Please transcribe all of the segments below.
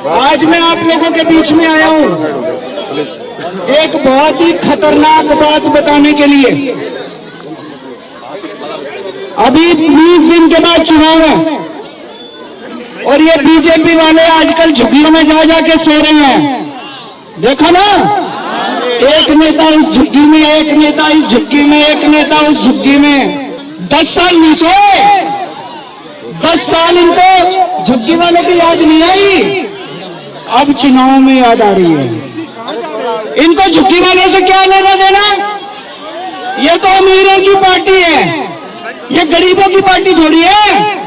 आज मैं आप लोगों के बीच में आया हूं एक बहुत ही खतरनाक बात बताने के लिए। अभी 20 दिन के बाद चुनाव है और ये बीजेपी वाले आजकल झुग्गियों में जा जाके सो रहे हैं। देखो ना, एक नेता इस झुग्गी में, एक नेता इस झुग्गी में, एक नेता उस झुग्गी में। 10 साल नहीं सोए, 10 साल इनको झुग्गी वाले की याद नहीं आई, अब चुनाव में याद आ रही है। इनको झुग्गी वालों से क्या लेना देना? ये तो अमीरों की पार्टी है, ये गरीबों की पार्टी थोड़ी है।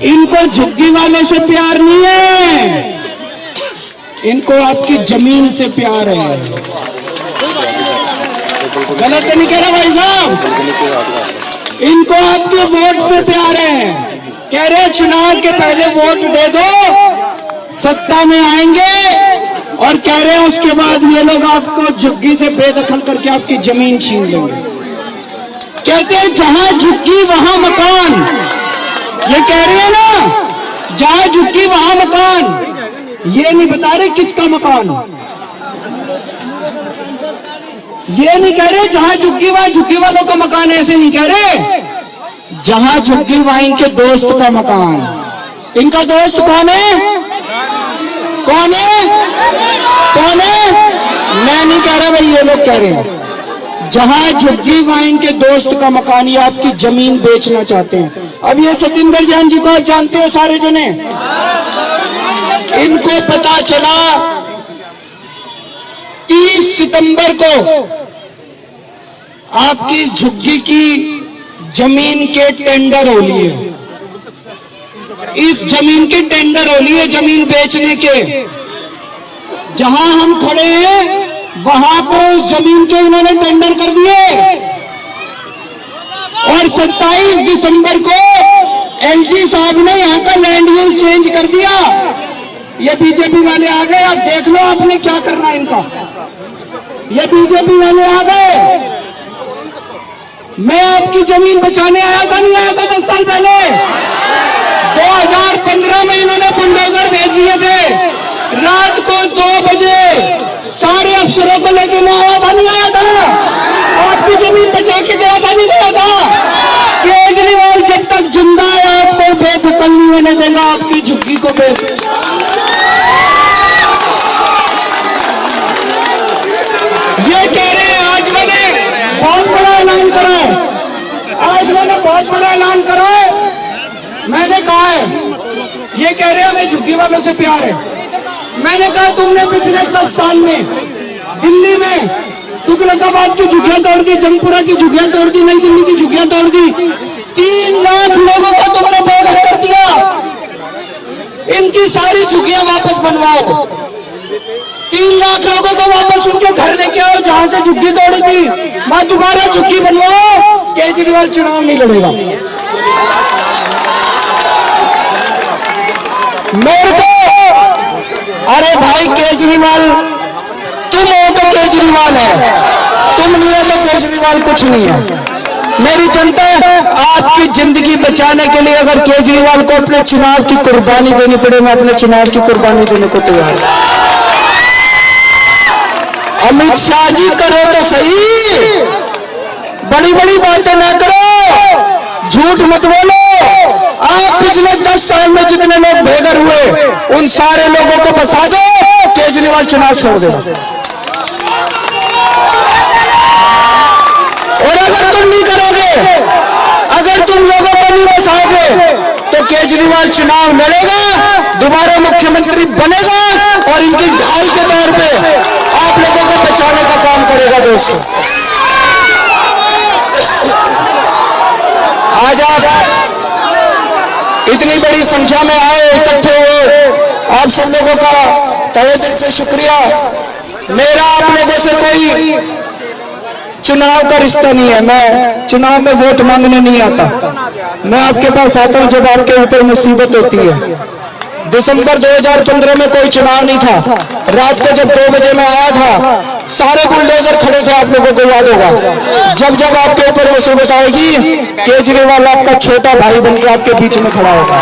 इनको झुग्गी वाले से प्यार नहीं है, इनको आपकी जमीन से प्यार है। गलत नहीं कह रहा भाई साहब, इनको आपके वोट से प्यार है। कह रहे चुनाव के पहले वोट दे दो, सत्ता में आएंगे, और कह रहे हैं उसके बाद ये लोग आपको झुग्गी से बेदखल करके आपकी जमीन छीन लेंगे। कहते हैं जहां झुग्गी वहां मकान, ये कह रहे हैं ना, जहां झुग्गी वहां मकान। ये नहीं बता रहे किसका मकान, ये नहीं कह रहे जहां झुग्गी वहां झुग्गी वालों का मकान, ऐसे नहीं कह रहे। जहां झुग्गी वहां इनके दोस्त का मकान। इनका दोस्त कौन है? कौन है? कौन है? मैं नहीं कह रहा भाई, ये लोग कह रहे हैं। जहां झुग्गी वहां इनके दोस्त का मकान, ये आपकी जमीन बेचना चाहते हैं। अब ये सतिंदर जैन जी को आप जानते हो सारे जने, इनको पता चला 30 सितंबर को आपकी झुग्गी की जमीन के टेंडर हो लिए। इस जमीन के टेंडर हो लिए, जमीन बेचने के। जहां हम खड़े हैं वहां पर उस जमीन के इन्होंने टेंडर कर दिए, और 27 दिसंबर को एलजी साहब ने यहां का लैंड यूज चेंज कर दिया। ये बीजेपी वाले आ गए, अब देख लो आपने क्या करना है इनका। ये बीजेपी वाले आ गए। मैं आपकी जमीन बचाने आया था, नहीं आया था 10 साल पहले? 2015 में इन्होंने बुलडोजर भेज दिए थे। रात को 2 बजे सारे अफसरों को लेके मैं आया था, नहीं आया था? आपकी जमीन बचा के गया था, नहीं गया था? केजरीवाल जब तक जिंदा है आपको बेदखल नहीं होने देगा आपकी झुग्गी को। ये कह रहे हैं, आज मैंने बहुत बड़ा ऐलान करा है, आज मैंने बहुत बड़ा ऐलान करा है। मैंने कहा है, ये कह रहे हैं हमें झुग्गी वालों से प्यार है। मैंने कहा तुमने पिछले 10 साल में दिल्ली में तुगलकाबाद की झुग्गियां तोड़ दी, जंगपुरा की झुग्गियां तोड़ दी, नई दिल्ली की झुग्गियां तोड़ दी। 3 लाख लोगों को तुमने बेघर कर दिया। इनकी सारी झुग्गियां वापस बनवाओ। 3 लाख लोगों को वापस उनके घर लेके आओ जहां से झुग्गी तोड़ी थी, वहां दोबारा झुग्गी बनवाओ। केजरीवाल चुनाव नहीं लड़ेगा। मेरे को, अरे भाई केजरीवाल तुम हो तो केजरीवाल है, तुम नहीं हो तो केजरीवाल कुछ नहीं है। मेरी जनता आपकी जिंदगी बचाने के लिए अगर केजरीवाल को अपने चुनाव की कुर्बानी देनी पड़े, मैं अपने चुनाव की कुर्बानी देने को तैयार हूं। अमित शाह जी करो तो सही, बड़ी बड़ी बातें ना करो, झूठ मत बोलो। आप पिछले 10 साल में जितने लोग बेघर हुए उन सारे लोगों को बसा दो, केजरीवाल चुनाव छोड़ देगा। और अगर तुम नहीं करोगे, अगर तुम लोगों को नहीं बसाओगे, तो केजरीवाल चुनाव लड़ेगा, दोबारा मुख्यमंत्री बनेगा, और इनकी ढाल के तौर पे आप लोगों को बचाने का काम करेगा। दोस्तों, आज आप इतनी बड़ी संख्या में आए, इकट्ठे हुए, आप सब लोगों का तहे दिल से शुक्रिया। मेरा आप लोगों से कोई चुनाव का रिश्ता नहीं है, मैं चुनाव में वोट मांगने नहीं आता। मैं आपके पास आता हूं जब आपके ऊपर मुसीबत होती है। दिसंबर 2015 में कोई चुनाव नहीं था, रात को जब 2 बजे मैं आया था, सारे बुलडोजर खड़े थे, आप लोगों को याद होगा। जब जब आपके ऊपर मुसीबत आएगी, केजरीवाल आपका छोटा भाई बनकर आपके बीच में खड़ा होगा।